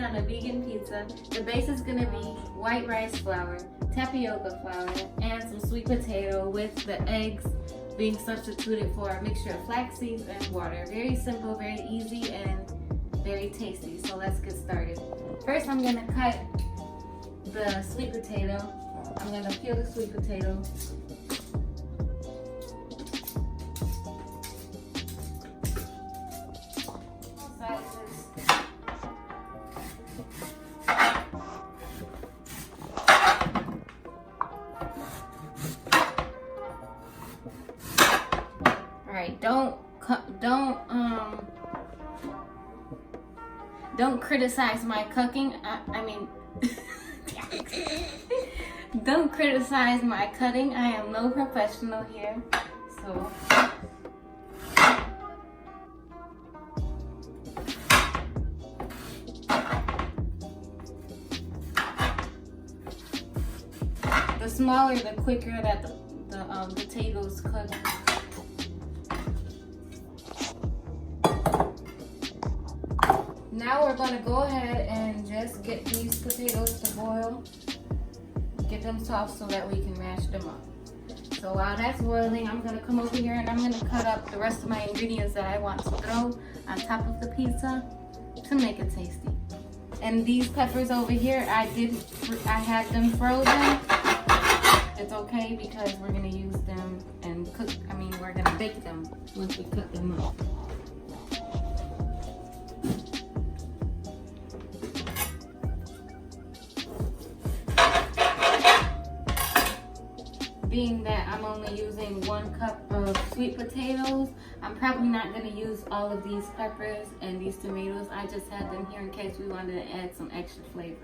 on a vegan pizza. The base is gonna be white rice flour, tapioca flour, and some sweet potato with the eggs being substituted for a mixture of flax seeds and water. Very simple, very easy, and very tasty. So let's get started. First, I'm gonna cut the sweet potato. I'm gonna peel the sweet potato. Alright, don't criticize my cooking. Don't criticize my cutting. I am no professional here. So the smaller, the quicker that the potatoes cook. Now we're gonna go ahead and just get these potatoes to boil. Get them soft so that we can mash them up. So while that's boiling, I'm gonna come over here and I'm gonna cut up the rest of my ingredients that I want to throw on top of the pizza to make it tasty. And these peppers over here, I had them frozen. It's okay because we're gonna use them and cook. We're gonna bake them once we cut them up. Being that I'm only using 1 cup of sweet potatoes, I'm probably not going to use all of these peppers and these tomatoes. I just had them here in case we wanted to add some extra flavor.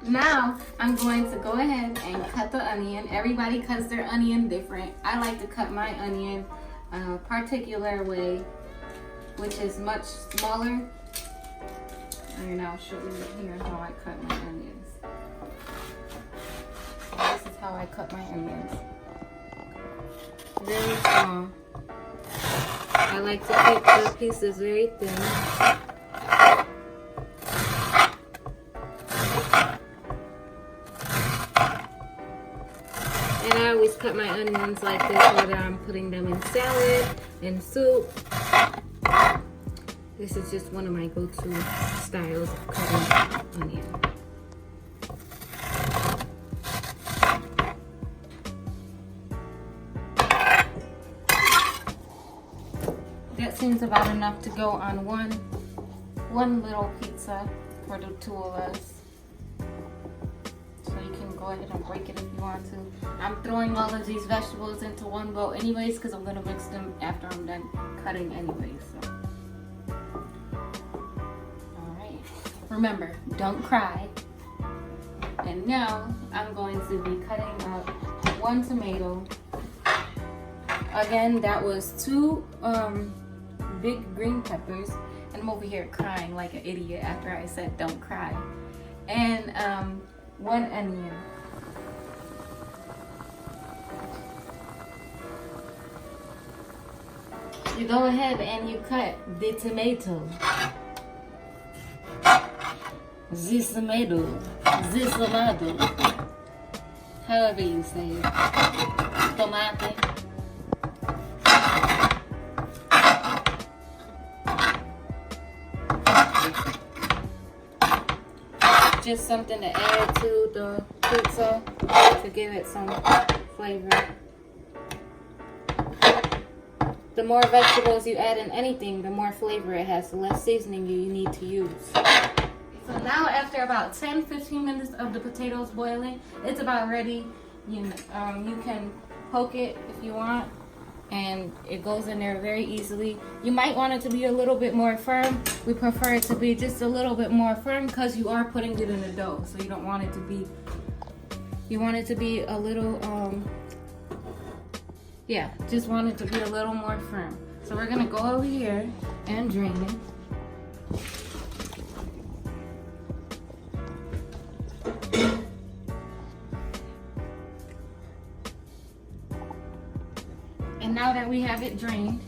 Now, I'm going to go ahead and cut the onion. Everybody cuts their onion different. I like to cut my onion a particular way, which is much smaller. And I'll show you here how I cut my onions. So this is how I cut my onions. Very small. I like to keep the pieces very thin. I always cut my onions like this, whether I'm putting them in salad, in soup. This is just one of my go-to styles of cutting onion. That seems about enough to go on one little pizza for the 2 of us. Go ahead and break it if you want to. I'm throwing all of these vegetables into one bowl anyways because I'm going to mix them after I'm done cutting anyways. So. Alright. Remember, don't cry. And now I'm going to be cutting up 1 tomato. Again, that was 2 big green peppers. And I'm over here crying like an idiot after I said don't cry. And 1 onion. You go ahead and you cut the tomato. This tomato. However you say it. Tomate. Just something to add to the pizza to give it some flavor. The more vegetables you add in anything, the more flavor it has, the less seasoning you need to use. So now after about 10-15 minutes of the potatoes boiling, it's about ready. You can poke it if you want, and it goes in there very easily. You might want it to be a little bit more firm. We prefer it to be just a little bit more firm because you are putting it in the dough, so you don't want it to be, you want it to be a little, yeah, just want it to be a little more firm. So we're gonna go over here and drain it. And now that we have it drained,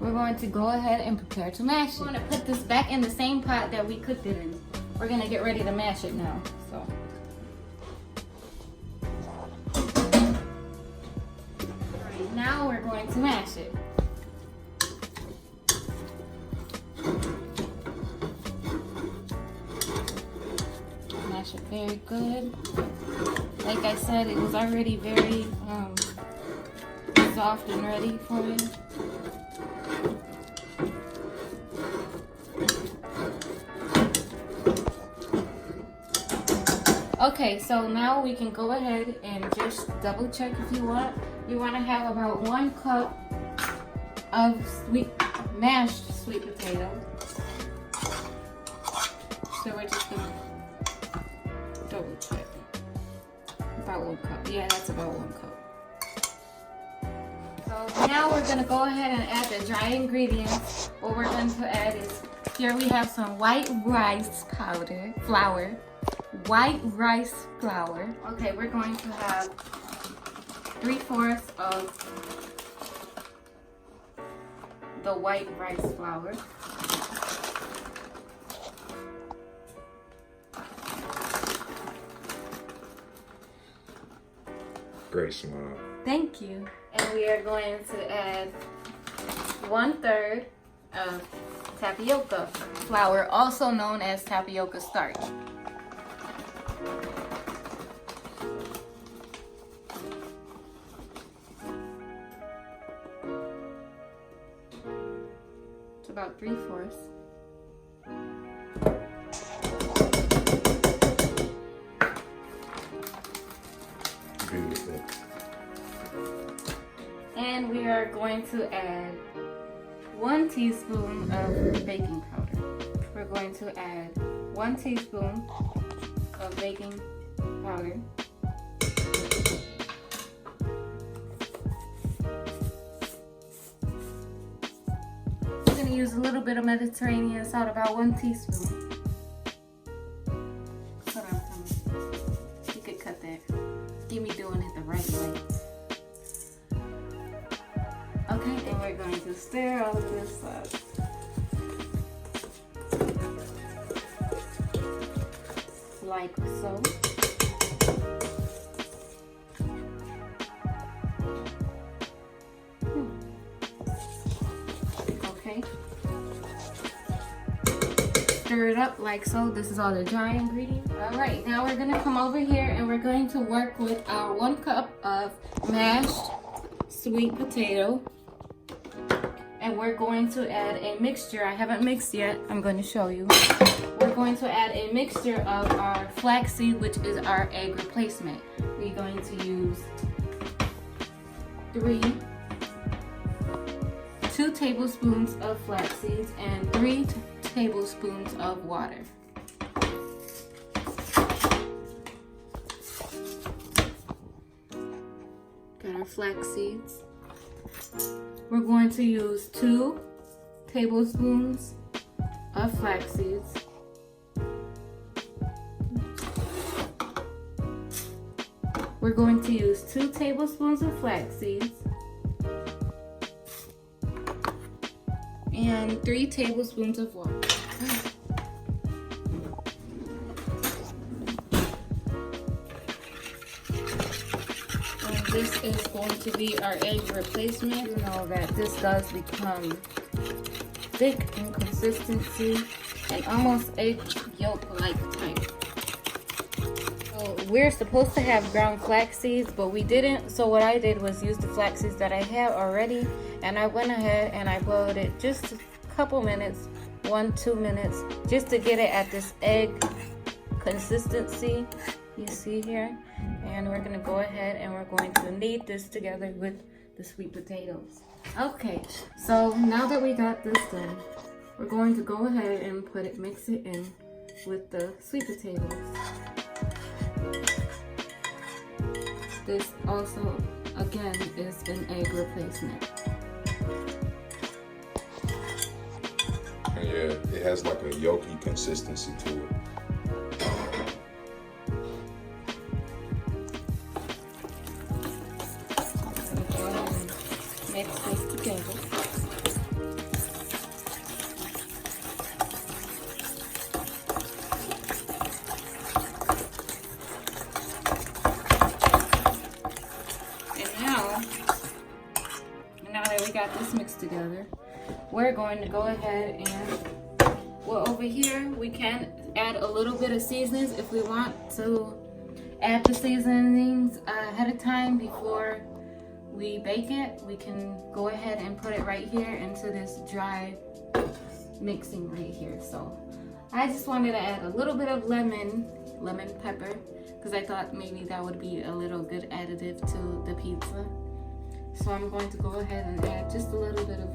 we're going to go ahead and prepare to mash it. We're going to put this back in the same pot that we cooked it in. We're going to get ready to mash it now. So. Alright, now we're going to mash it. Mash it very good. Like I said, it was already very soft and ready for it. Okay, so now we can go ahead and just double check if you want. You want to have about 1 cup of mashed sweet potato. So we're just gonna double check. About 1 cup. Yeah, that's about 1 cup. So now we're gonna go ahead and add the dry ingredients. What we're going to add is, here we have some white rice flour. White rice flour. Okay, we're going to have 3/4 of the white rice flour. Great smile. Thank you. And we are going to add 1/3 of tapioca flour, also known as tapioca starch. It's about 3/4. Beautiful. And we are going to add 1 teaspoon of baking powder. We're going to add 1 teaspoon of baking powder. We're going to use a little bit of Mediterranean salt, about 1 teaspoon. Hold on, you could cut that. Get me doing it the right way. Okay, and we're going to stir all of this up. Like so. Okay. Stir it up like so. This is all the dry ingredients. Alright, now we're gonna come over here and we're going to work with our 1 cup of mashed sweet potato. And we're going to add a mixture. I haven't mixed yet. I'm going to show you. We're going to add a mixture of our flaxseed, which is our egg replacement. We're going to use 2 tablespoons of flax seeds and 3 tablespoons of water. Got our flax seeds. We're going to use 2 tablespoons of flax seeds. We're going to use 2 tablespoons of flax seeds and 3 tablespoons of water. This is going to be our egg replacement. You know that this does become thick in consistency and almost egg yolk-like type. So we're supposed to have ground flax seeds, but we didn't. So what I did was use the flax seeds that I have already, and I went ahead and I boiled it just a couple minutes, 1-2 minutes, just to get it at this egg consistency you see here. And we're gonna go ahead and we're going to knead this together with the sweet potatoes. Okay, so now that we got this done, we're going to go ahead and mix it in with the sweet potatoes. This also, again, is an egg replacement. And yeah, it has like a yolky consistency to it. Go together. Now that we got this mixed together, we're going to go ahead and, well, over here we can add a little bit of seasonings if we want to add the seasonings ahead of time before we bake it. We can go ahead and put it right here into this dry mixing right here. So I just wanted to add a little bit of lemon pepper, because I thought maybe that would be a little good additive to the pizza. So I'm going to go ahead and add just a little bit of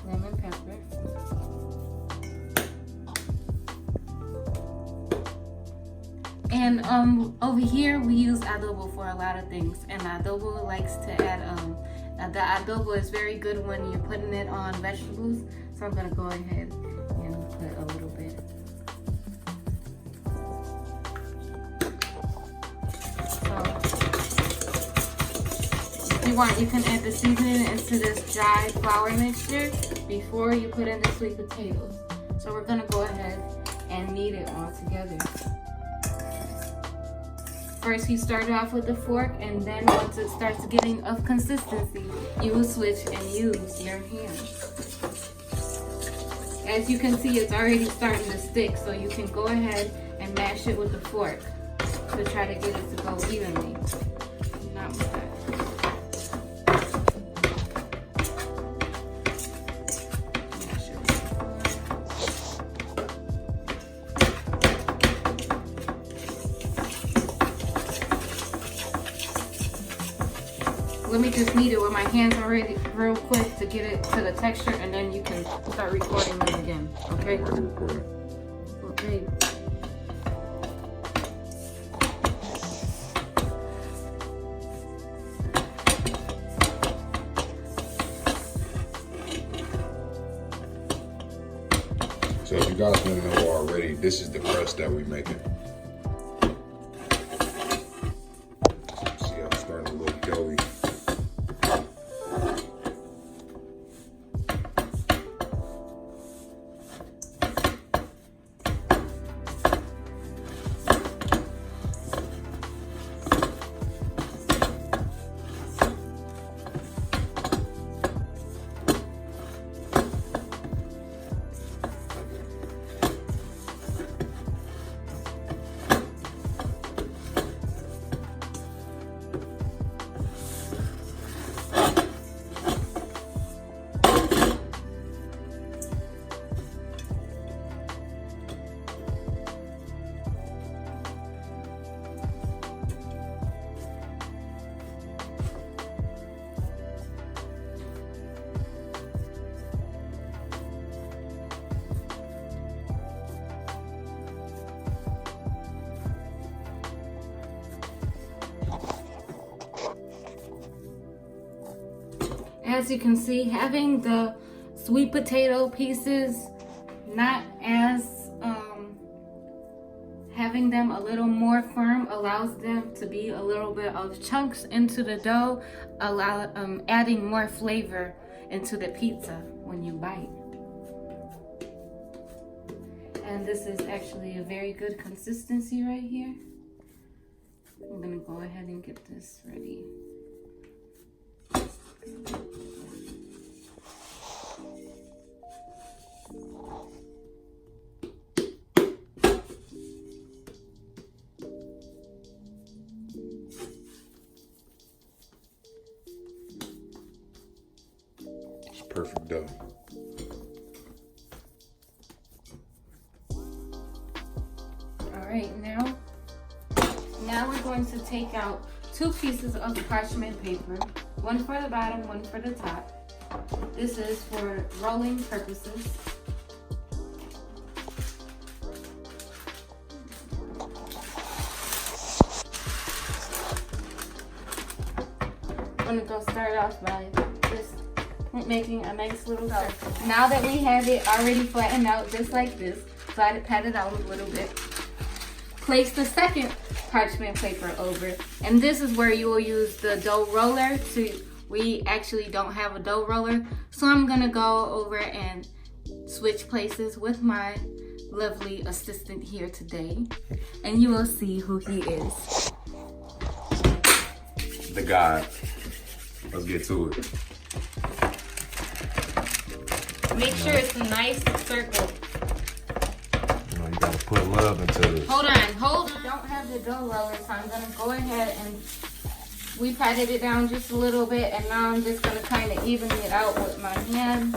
lemon pepper. And over here we use adobo for a lot of things, and adobo likes to add the adobo is very good when you're putting it on vegetables. So I'm gonna go ahead and put a little bit. If you want, you can add the seasoning into this dry flour mixture before you put in the sweet potatoes. So we're gonna go ahead and knead it all together. First, you start off with the fork, and then once it starts getting of consistency, you will switch and use your hands. As you can see, it's already starting to stick, so you can go ahead and mash it with the fork to try to get it to go evenly. Not with that. Let me just knead it with my hands already real quick to get it to the texture, and then you can start recording it again, okay? Okay. So if you guys want to know already, this is the crust that we're making. See how it's starting to look doughy. As you can see, having the sweet potato pieces not as having them a little more firm allows them to be a little bit of chunks into the dough, adding more flavor into the pizza when you bite. And this is actually a very good consistency right here. I'm gonna go ahead and get this ready. It's perfect dough. All right, now we're going to take out 2 pieces of parchment paper, one for the bottom, one for the top. This is for rolling purposes. I'm gonna start off by just making a nice little circle. Now that we have it already flattened out just like this, so I pat it out a little bit. Place the second parchment paper over, and this is where you will use the dough roller to we actually don't have a dough roller. So I'm gonna go over and switch places with my lovely assistant here today. And you will see who he is. The God. Let's get to it. Make sure it's a nice circle. You know, you gotta put love into this. Hold on. I don't have the dough roller, so I'm gonna go ahead and we patted it down just a little bit, and now I'm just gonna kind of even it out with my hand,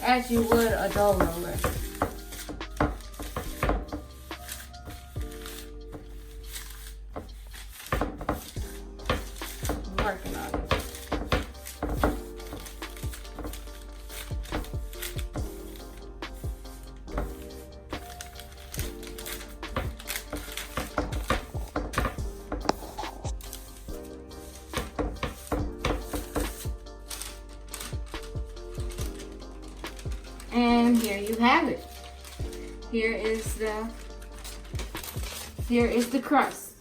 as you would a dough roller. I'm working on it. And here you have it. Here is the crust.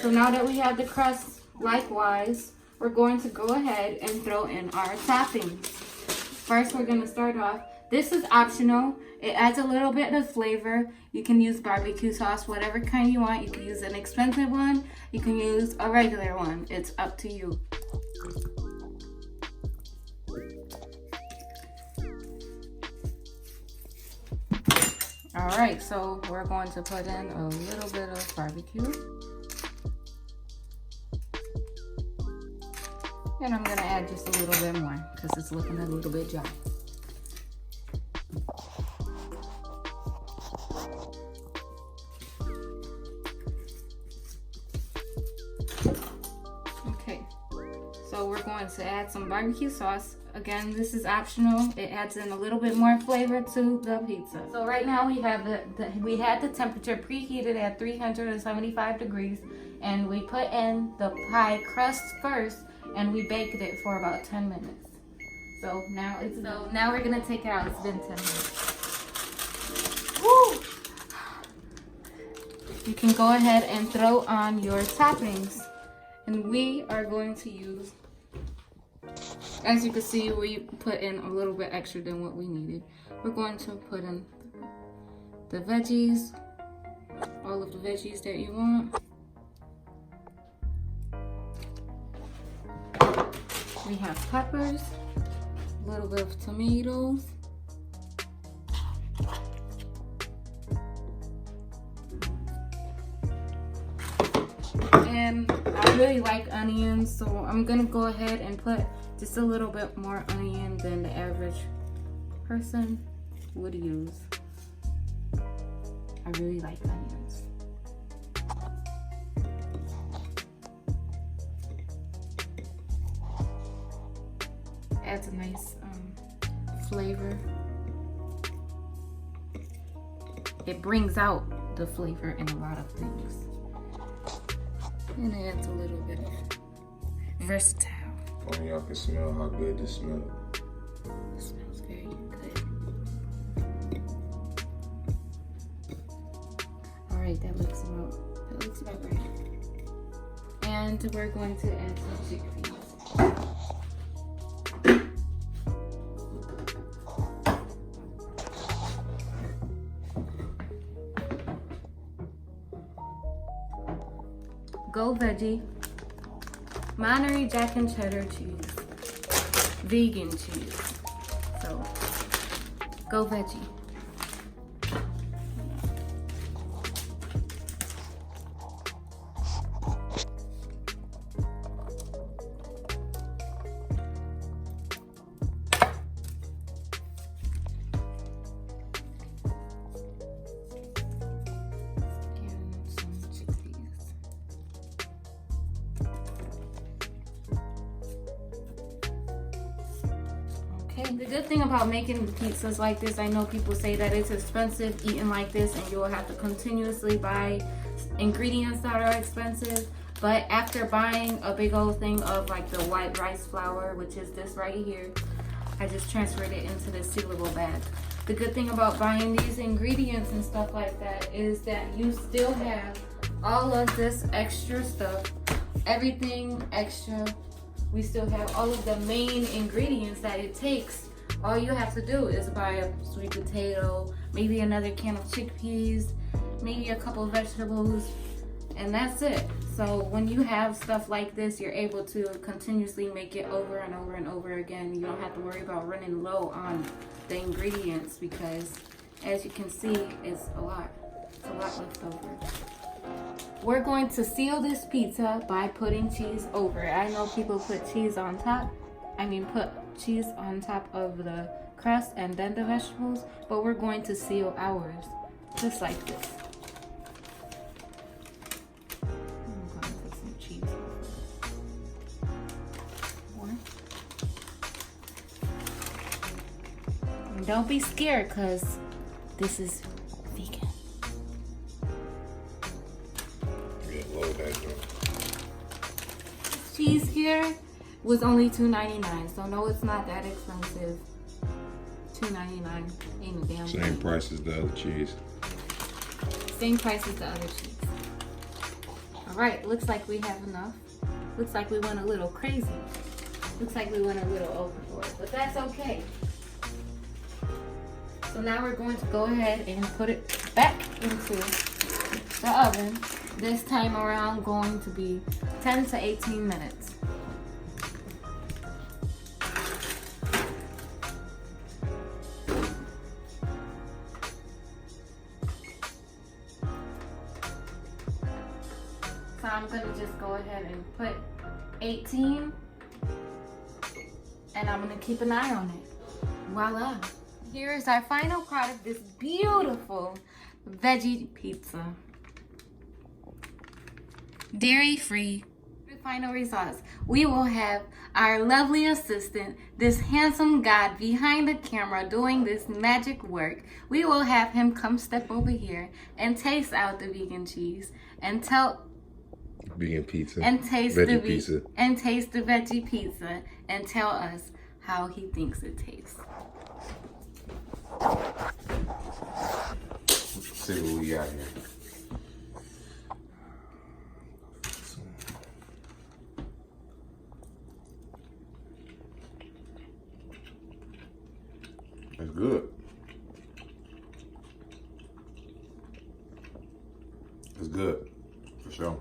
So now that we have the crust, likewise, we're going to go ahead and throw in our toppings. First, we're gonna start off. This is optional. It adds a little bit of flavor. You can use barbecue sauce, whatever kind you want. You can use an expensive one. You can use a regular one. It's up to you. All right, so we're going to put in a little bit of barbecue. And I'm gonna add just a little bit more because it's looking a little bit dry. Okay, so we're going to add some barbecue sauce. Again, this is optional. It adds in a little bit more flavor to the pizza. So right now we have we had the temperature preheated at 375 degrees, and we put in the pie crust first, and we baked it for about 10 minutes. So now we're gonna take it out. It's been 10 minutes. Woo! You can go ahead and throw on your toppings, and we are going to use. As you can see, we put in a little bit extra than what we needed. We're going to put in the veggies, all of the veggies that you want. We have peppers, a little bit of tomatoes, and I really like onions, so I'm gonna go ahead and put just a little bit more onion than the average person would use. I really like onions. Adds a nice flavor. It brings out the flavor in a lot of things. And it adds a little bit of versatile. Only y'all can smell how good this smells. It smells very good. All right, that looks about right. And we're going to add some chickpeas. Go veggie. Monterey Jack and cheddar cheese. Vegan cheese. So, go veggie. Okay, the good thing about making pizzas like this, I know people say that it's expensive eating like this and you'll have to continuously buy ingredients that are expensive. But after buying a big old thing of like the white rice flour, which is this right here, I just transferred it into this sealable bag. The good thing about buying these ingredients and stuff like that is that you still have all of this extra stuff everything extra. We still have all of the main ingredients that it takes. All you have to do is buy a sweet potato, maybe another can of chickpeas, maybe a couple of vegetables, and that's it. So when you have stuff like this, you're able to continuously make it over and over and over again. You don't have to worry about running low on the ingredients because, as you can see, it's a lot. It's a lot left over. We're going to seal this pizza by putting cheese over it. I know people put cheese on top. Put cheese on top of the crust and then the vegetables, but we're going to seal ours just like this. I'm going to put some cheese over it. And don't be scared because this is vegan. Cheese here was only $2.99, so no, it's not that expensive. $2.99 ain't a damn thing. Same price as the other cheese. Same price as the other cheese. All right, looks like we have enough. Looks like we went a little crazy. Looks like we went a little overboard, but that's okay. So now we're going to go ahead and put it back into the oven. This time around going to be 10 to 18 minutes. So I'm gonna just go ahead and put 18 and I'm gonna keep an eye on it. Voila. Here's our final product, this beautiful veggie pizza. Dairy-free. The final results. We will have our lovely assistant, this handsome god behind the camera doing this magic work. We will have him come step over here and taste out the vegan cheese and Vegan pizza. And taste veggie pizza. And taste the veggie pizza and tell us how he thinks it tastes. Let's see what we got here. It's good. It's good, for sure.